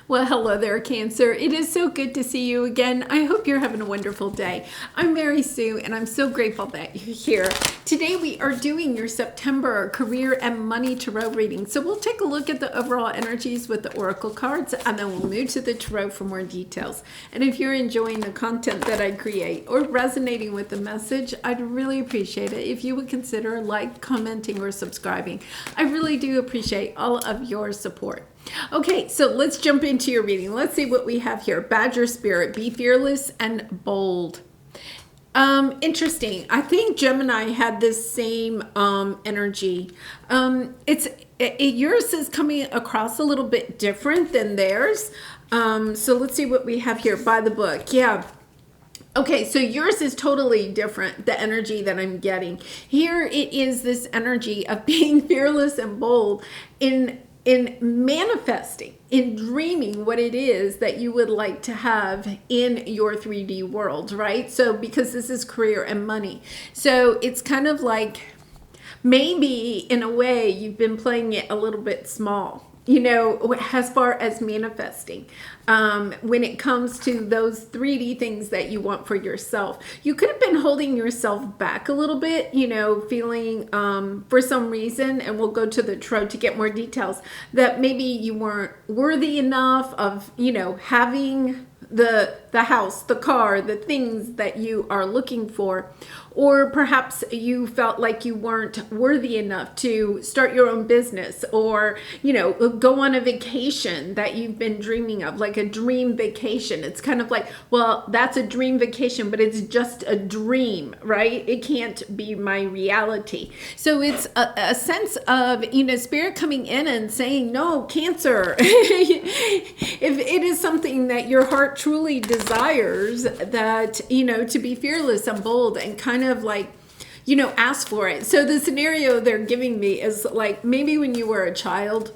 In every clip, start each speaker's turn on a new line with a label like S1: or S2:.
S1: Well, hello there, Cancer. It is so good to see you again. I hope you're having a wonderful day. I'm Mary Sue, and I'm so grateful that you're here. Today, we are doing your September career and money tarot reading. So we'll take a look at the overall energies with the oracle cards, and then we'll move to the tarot for more details. And if you're enjoying the content that I create or resonating with the message, I'd really appreciate it if you would consider commenting, or subscribing. I really do appreciate all of your support. Okay, so let's jump into your reading. Let's see what we have here. Badger Spirit, be fearless and bold. Interesting. I think Gemini had this same energy. Yours is coming across a little bit different than theirs. So let's see what we have here by the book. Yeah. Okay, so yours is totally different, the energy that I'm getting. Here it is this energy of being fearless and bold in manifesting, in dreaming what it is that you would like to have in your 3D world, right? So because this is career and money. So it's kind of like maybe in a way you've been playing it a little bit small, you know, as far as manifesting. When it comes to those 3D things that you want for yourself, you could have been holding yourself back a little bit, you know, feeling for some reason, and we'll go to the tarot to get more details, that maybe you weren't worthy enough of, you know, having the house, the car, the things that you are looking for. Or perhaps you felt like you weren't worthy enough to start your own business, or, you know, go on a vacation that you've been dreaming of, like a dream vacation. It's kind of like, well, that's a dream vacation, but it's just a dream, right? It can't be my reality. So it's a sense of, you know, Spirit coming in and saying, no, Cancer, if it is something that your heart truly desires, that, you know, to be fearless and bold and kind of like, you know, ask for it. So the scenario they're giving me is like maybe when you were a child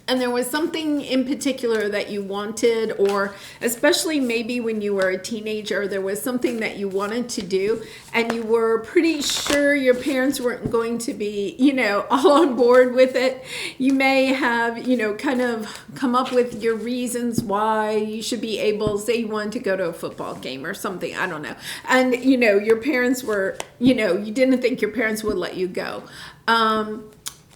S1: and there was something in particular that you wanted, or especially maybe when you were a teenager, there was something that you wanted to do and you were pretty sure your parents weren't going to be, you know, all on board with it. You may have, you know, kind of come up with your reasons why you should be able, say you wanted to go to a football game or something, I don't know. And, you know, your parents were, you know, you didn't think your parents would let you go.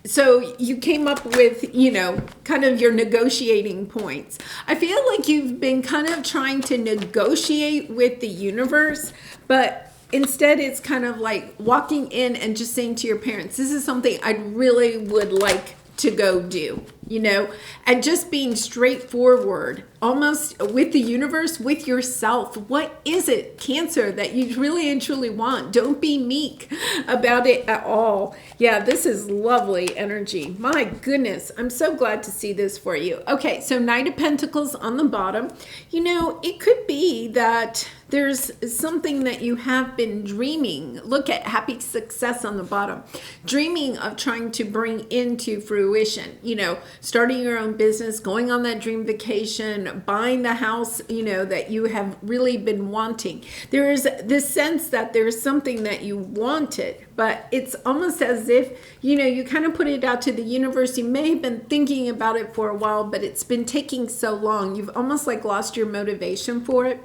S1: So you came up with, you know, kind of your negotiating points. I feel like you've been kind of trying to negotiate with the universe, but instead it's kind of like walking in and just saying to your parents, this is something I really would like to go do, you know, and just being straightforward, almost with the universe, with yourself. What is it, Cancer, that you really and truly want? Don't be meek about it at all. Yeah, this is lovely energy. My goodness, I'm so glad to see this for you. Okay, so Knight of Pentacles on the bottom. You know, it could be that there's something that you have been dreaming. Look at happy success on the bottom. Dreaming of trying to bring into fruition, you know, starting your own business, going on that dream vacation, buying the house, you know, that you have really been wanting. There is this sense that there's something that you wanted, but it's almost as if, you know, you kind of put it out to the universe. You may have been thinking about it for a while, but it's been taking so long. You've almost like lost your motivation for it.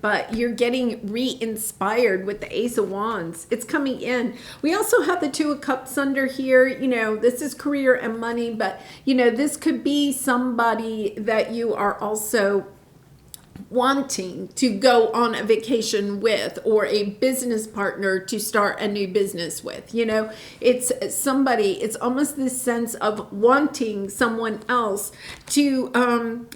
S1: But you're getting re-inspired with the Ace of Wands. It's coming in. We also have the Two of Cups under here. You know, this is career and money, but, you know, this could be somebody that you are also wanting to go on a vacation with, or a business partner to start a new business with. You know, it's somebody, it's almost this sense of wanting someone else to,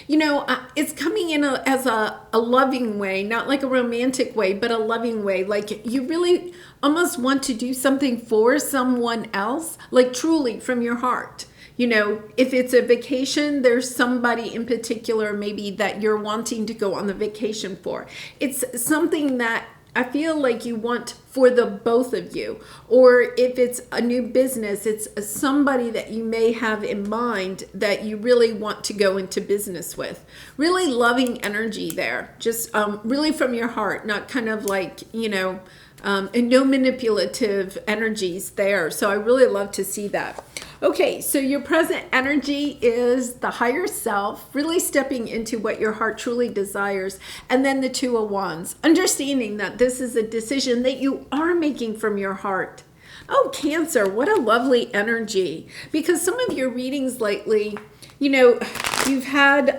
S1: you know, it's coming in as a loving way, not like a romantic way, but a loving way. Like you really almost want to do something for someone else, like truly from your heart. You know, if it's a vacation, there's somebody in particular maybe that you're wanting to go on the vacation for. It's something that I feel like you want for the both of you. Or if it's a new business, it's somebody that you may have in mind that you really want to go into business with. Really loving energy there. Just really from your heart, not kind of like, you know, and no manipulative energies there. So I really love to see that. Okay, so your present energy is the higher self, really stepping into what your heart truly desires. And then the Two of Wands, understanding that this is a decision that you are making from your heart. Oh, Cancer, what a lovely energy. Because some of your readings lately, you've had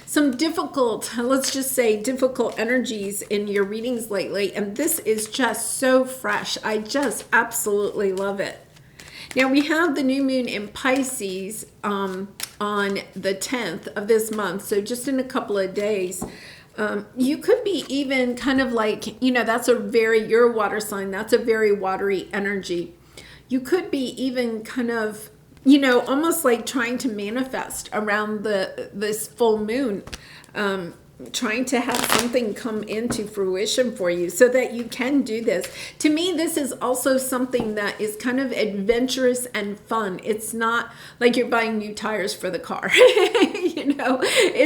S1: some difficult, let's just say difficult energies in your readings lately. And this is just so fresh. I just absolutely love it. Now we have the new moon in Pisces on the 10th of this month. So just in a couple of days, you could be even kind of like, that's you're a water sign. That's a very watery energy. You could be even kind of, almost like trying to manifest around this full moon, trying to have something come into fruition for you so that you can do this. To me, this is also something that is kind of adventurous and fun. It's not like you're buying new tires for the car.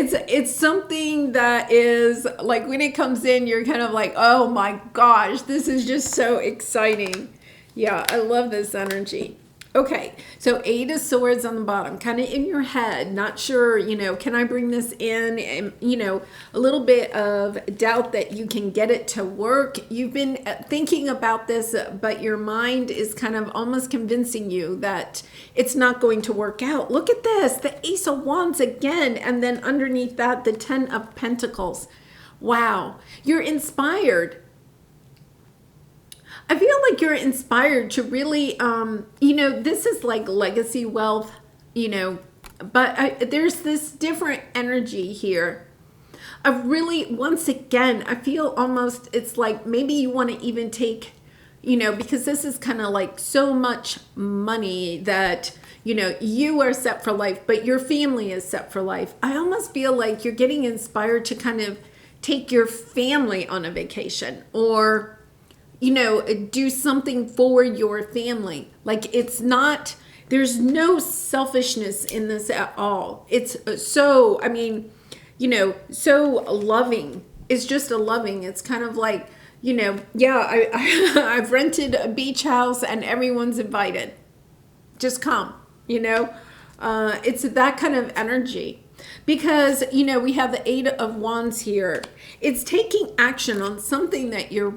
S1: It's something that is like when it comes in, you're kind of like, oh my gosh, this is just so exciting. Yeah, I love this energy. Okay, so Eight of Swords on the bottom, kind of in your head, not sure, can I bring this in? And, a little bit of doubt that you can get it to work. You've been thinking about this, but your mind is kind of almost convincing you that it's not going to work out. Look at this, the Ace of Wands again, and then underneath that, the Ten of Pentacles. Wow, you're inspired. I feel like you're inspired to really, this is like legacy wealth, but there's this different energy here of really, once again, I feel almost, it's like maybe you want to even take, because this is kind of like so much money that, you are set for life, but your family is set for life. I almost feel like you're getting inspired to kind of take your family on a vacation or do something for your family. Like there's no selfishness in this at all. It's so, so loving. It's just a loving. It's kind of like, I've rented a beach house and everyone's invited. Just come, it's that kind of energy. Because, we have the Eight of Wands here. It's taking action on something that you're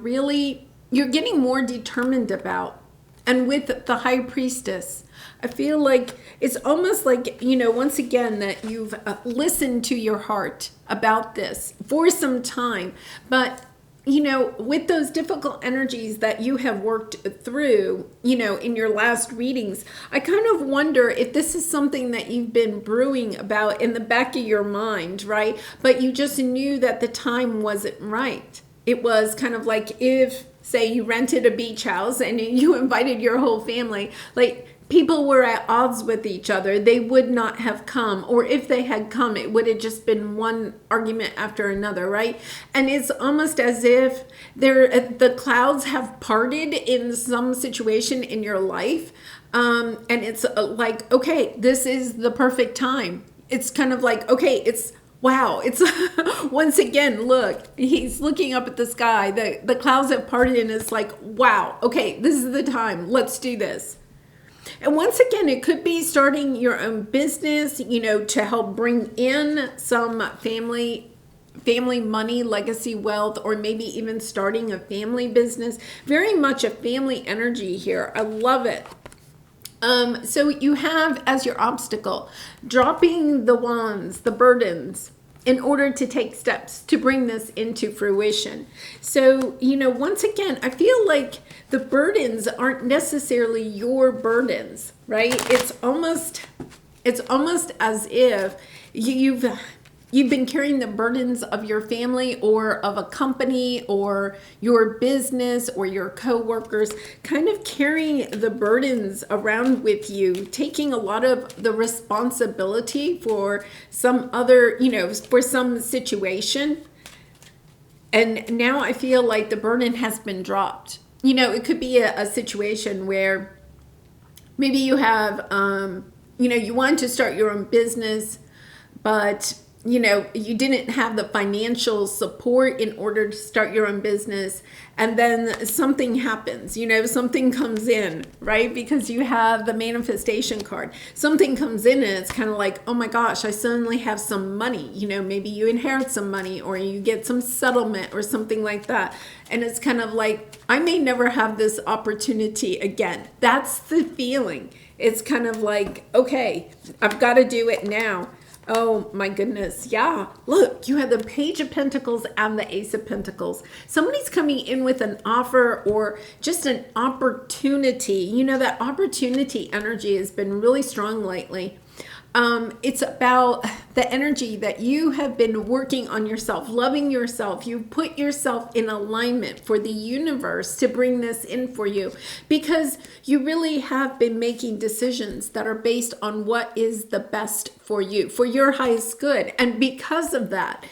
S1: getting more determined about. And with the High Priestess, I feel like it's almost like, once again, that you've listened to your heart about this for some time. But, with those difficult energies that you have worked through, in your last readings, I kind of wonder if this is something that you've been brewing about in the back of your mind, right? But you just knew that the time wasn't right. It was kind of like if, say, you rented a beach house and you invited your whole family, like people were at odds with each other, they would not have come. Or if they had come, it would have just been one argument after another, right? And it's almost as if the clouds have parted in some situation in your life. And it's like, okay, this is the perfect time. It's kind of like, okay, wow, it's once again, look, he's looking up at the sky. The clouds have parted and it's like, wow, okay, this is the time. Let's do this. And once again, it could be starting your own business, to help bring in some family money, legacy wealth, or maybe even starting a family business. Very much a family energy here. I love it. So you have as your obstacle, dropping the wands, the burdens, in order to take steps to bring this into fruition. So, once again, I feel like the burdens aren't necessarily your burdens, right? It's almost as if you've been carrying the burdens of your family or of a company or your business or your coworkers, kind of carrying the burdens around with you, taking a lot of the responsibility for some other, for some situation. And now I feel like the burden has been dropped. It could be a situation where maybe you have, you want to start your own business, but you know, you didn't have the financial support in order to start your own business, and then something happens, you know, something comes in, right? Because you have the manifestation card. Something comes in and it's kind of like, oh my gosh, I suddenly have some money. You know, maybe you inherit some money or you get some settlement or something like that. And it's kind of like, I may never have this opportunity again. That's the feeling. It's kind of like, okay, I've got to do it now. Oh my goodness. Yeah. Look, you have the Page of Pentacles and the Ace of Pentacles. Somebody's coming in with an offer or just an opportunity. You know, that opportunity energy has been really strong lately. It's about the energy that you have been working on yourself, loving yourself. You put yourself in alignment for the universe to bring this in for you, because you really have been making decisions that are based on what is the best for you, for your highest good. And because of that,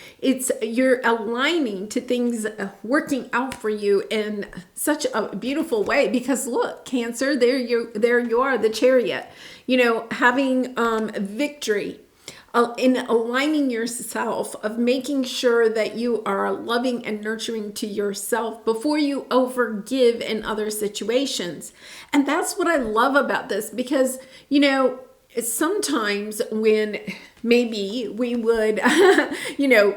S1: you're aligning to things working out for you in such a beautiful way. Because look, Cancer, there you are, the Chariot. You know, having victory in aligning yourself, of making sure that you are loving and nurturing to yourself before you overgive in other situations. And that's what I love about this, because, you know, sometimes when maybe we would, you know,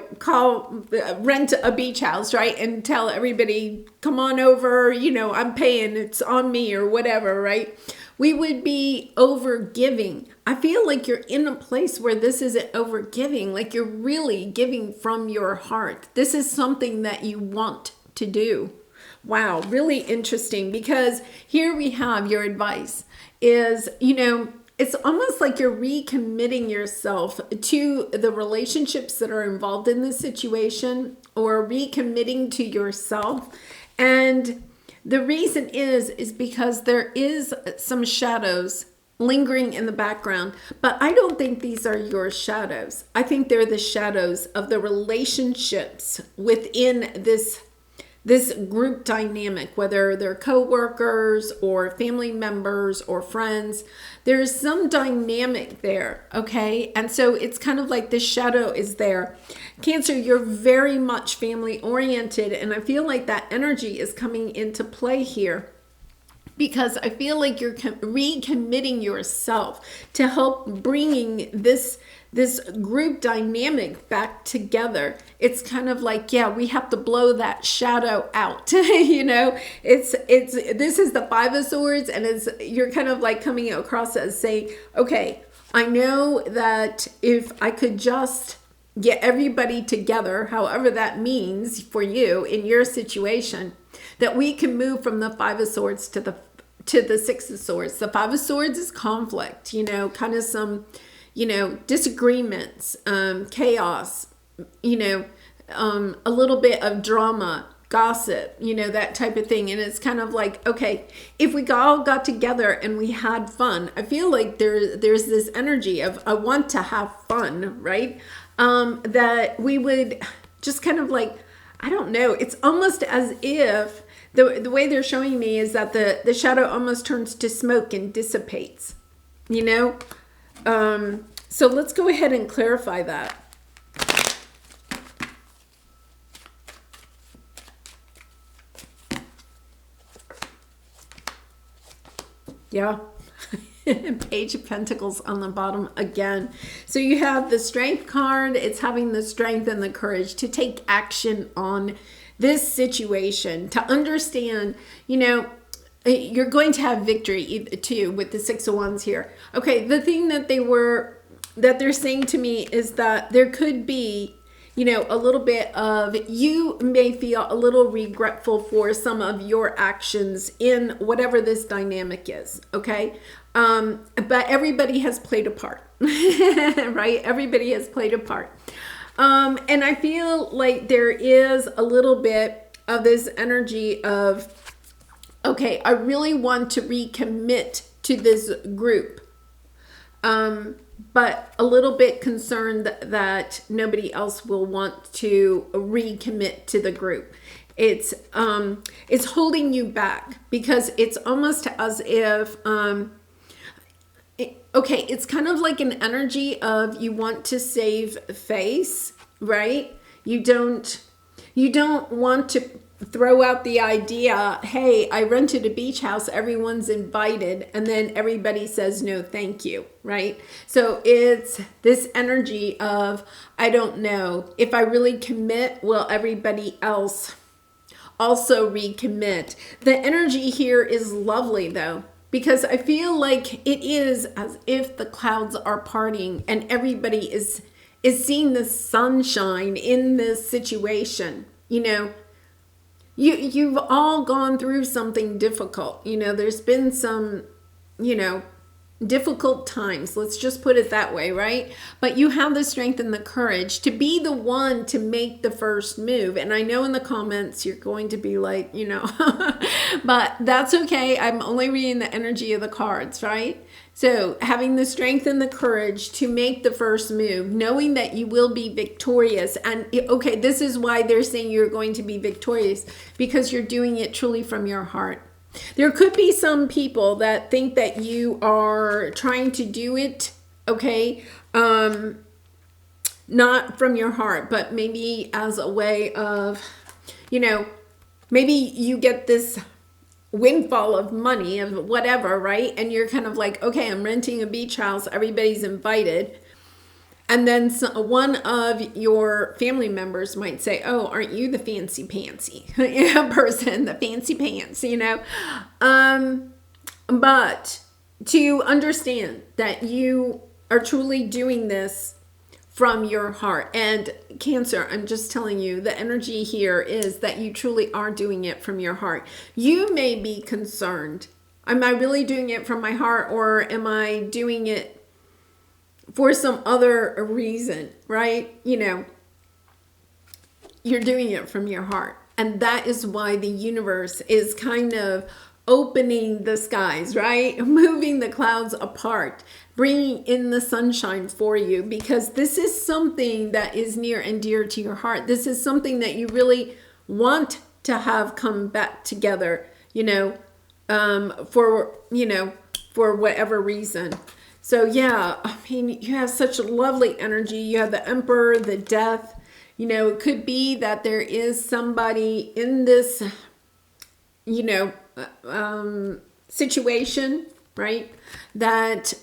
S1: rent a beach house, right? And tell everybody, come on over, you know, I'm paying, it's on me or whatever, right? We would be overgiving. I feel like you're in a place where this isn't overgiving, like you're really giving from your heart. This is something that you want to do. Wow, really interesting, because here we have your advice is, you know, it's almost like you're recommitting yourself to the relationships that are involved in this situation, or recommitting to yourself. And the reason is because there is some shadows lingering in the background, but I don't think these are your shadows. I think they're the shadows of the relationships within this group dynamic, whether they're co-workers or family members or friends. There's some dynamic there, okay? And so it's kind of like the shadow is there. Cancer, you're very much family oriented, and I feel like that energy is coming into play here, because I feel like you're recommitting yourself to help bringing this group dynamic back together. It's kind of like, yeah, we have to blow that shadow out. You know, this is the Five of Swords, and you're kind of like coming across as saying, okay, I know that if I could just get everybody together, however that means for you in your situation, that we can move from the Five of Swords to the Six of Swords. The Five of Swords is conflict, you know, kind of some, you know, disagreements, chaos, you know, a little bit of drama, gossip, you know, that type of thing. And it's kind of like, okay, if we all got together and we had fun, I feel like there's this energy of, I want to have fun, right? That we would just kind of like, I don't know, it's almost as if the way they're showing me is that the shadow almost turns to smoke and dissipates, you know? So let's go ahead and clarify that. Yeah. Page of Pentacles on the bottom again. So you have the Strength card. It's having the strength and the courage to take action on this situation, to understand, you know, you're going to have victory too with the Six of Wands here. Okay, the thing that they're saying to me is that there could be, you know, a little bit of, you may feel a little regretful for some of your actions in whatever this dynamic is, okay? But everybody has played a part, right? Everybody has played a part. And I feel like there is a little bit of this energy of, okay, I really want to recommit to this group. But a little bit concerned that nobody else will want to recommit to the group. It's holding you back, because it's almost as if okay, it's kind of like an energy of you want to save face, right? You don't want to throw out the idea, hey, I rented a beach house, everyone's invited, and then everybody says no thank you, right? So it's this energy of, I don't know, if I really commit, will everybody else also recommit? The energy here is lovely though, because I feel like it is as if the clouds are parting and everybody is seeing the sunshine in this situation. You've all gone through something difficult. There's been some, difficult times. Let's just put it that way, right? But you have the strength and the courage to be the one to make the first move. And I know in the comments you're going to be like, but that's okay. I'm only reading the energy of the cards, right? So having the strength and the courage to make the first move, knowing that you will be victorious. And okay, this is why they're saying you're going to be victorious, because you're doing it truly from your heart. There could be some people that think that you are trying to do it, okay, not from your heart, but maybe as a way of, maybe you get this windfall of money of whatever, right? And you're kind of like, okay, I'm renting a beach house, everybody's invited. And then one of your family members might say, oh, aren't you the fancy pantsy person, the fancy pants, But to understand that you are truly doing this from your heart. And Cancer, I'm just telling you, the energy here is that you truly are doing it from your heart. You may be concerned. Am I really doing it from my heart, or am I doing it for some other reason, right? You're doing it from your heart. And that is why the universe is kind of opening the skies, right? Moving the clouds apart, bringing in the sunshine for you, because this is something that is near and dear to your heart. This is something that you really want to have come back together, for whatever reason. So yeah, I mean, you have such a lovely energy. You have the Emperor, the Death. It could be that there is somebody in this, situation, right? That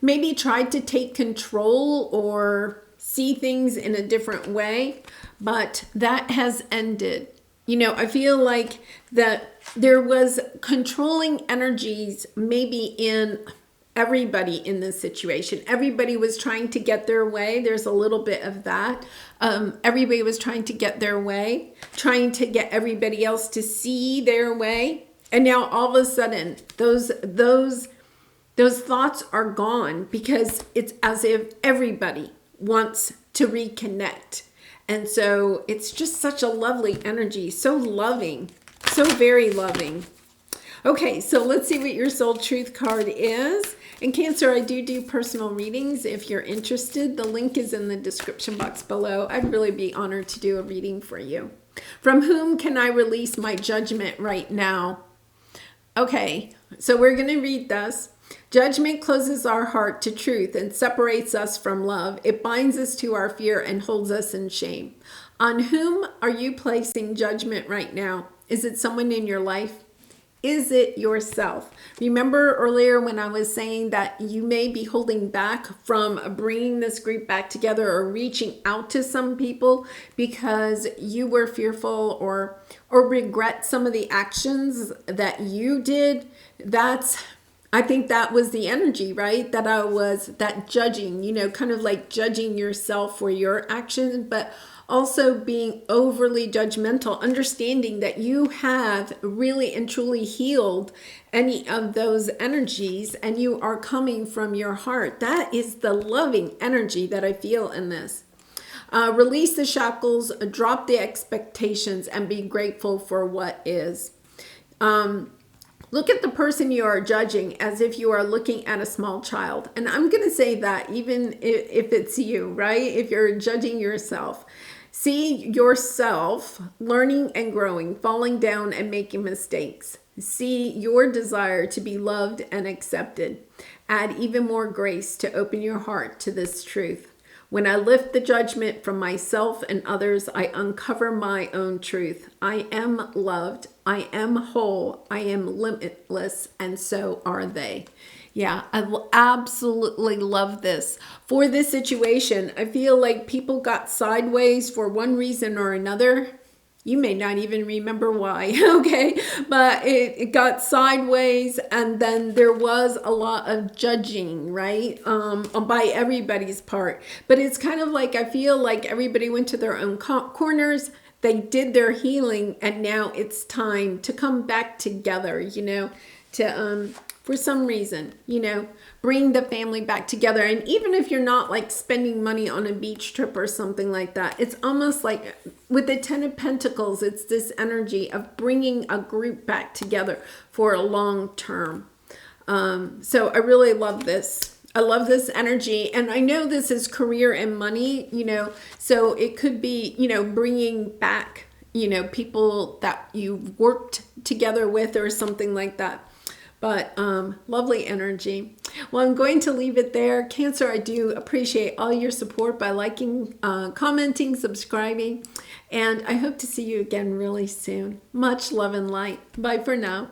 S1: maybe tried to take control or see things in a different way, but that has ended. I feel like that there was controlling energies maybe in everybody in this situation. Everybody was trying to get their way. There's a little bit of that. Everybody was trying to get their way, trying to get everybody else to see their way. And now all of a sudden, those thoughts are gone, because it's as if everybody wants to reconnect. And so it's just such a lovely energy, so loving, so very loving. Okay, so let's see what your soul truth card is. And Cancer, I do personal readings if you're interested. The link is in the description box below. I'd really be honored to do a reading for you. From whom can I release my judgment right now? Okay, so we're going to read this. Judgment closes our heart to truth and separates us from love. It binds us to our fear and holds us in shame. On whom are you placing judgment right now? Is it someone in your life? Is it yourself? Remember earlier when I was saying that you may be holding back from bringing this group back together or reaching out to some people because you were fearful or regret some of the actions that you did? I think that was the energy, right? That judging, kind of like judging yourself for your actions, but also being overly judgmental, understanding that you have really and truly healed any of those energies and you are coming from your heart. That is the loving energy that I feel in this. Release the shackles, drop the expectations, and be grateful for what is. Look at the person you are judging as if you are looking at a small child. And I'm going to say that even if it's you, right? If you're judging yourself. See yourself learning and growing, falling down and making mistakes. See your desire to be loved and accepted. Add even more grace to open your heart to this truth. When I lift the judgment from myself and others, I uncover my own truth. I am loved. I am whole. I am limitless. And so are they. Yeah, I absolutely love this. For this situation, I feel like people got sideways for one reason or another. You may not even remember why, okay? But it got sideways, and then there was a lot of judging, right? By everybody's part. But it's kind of like, I feel like everybody went to their own corners. They did their healing, and now it's time to come back together, you know, to for some reason, you know, bring the family back together. And even if you're not like spending money on a beach trip or something like that, it's almost like with the 10 of Pentacles, it's this energy of bringing a group back together for a long term. So I really love this. I love this energy. And I know this is career and money, you know, so it could be, you know, bringing back, you know, people that you've worked together with or something like that. But lovely energy. Well, I'm going to leave it there. Cancer, I do appreciate all your support by liking, commenting, subscribing. And I hope to see you again really soon. Much love and light. Bye for now.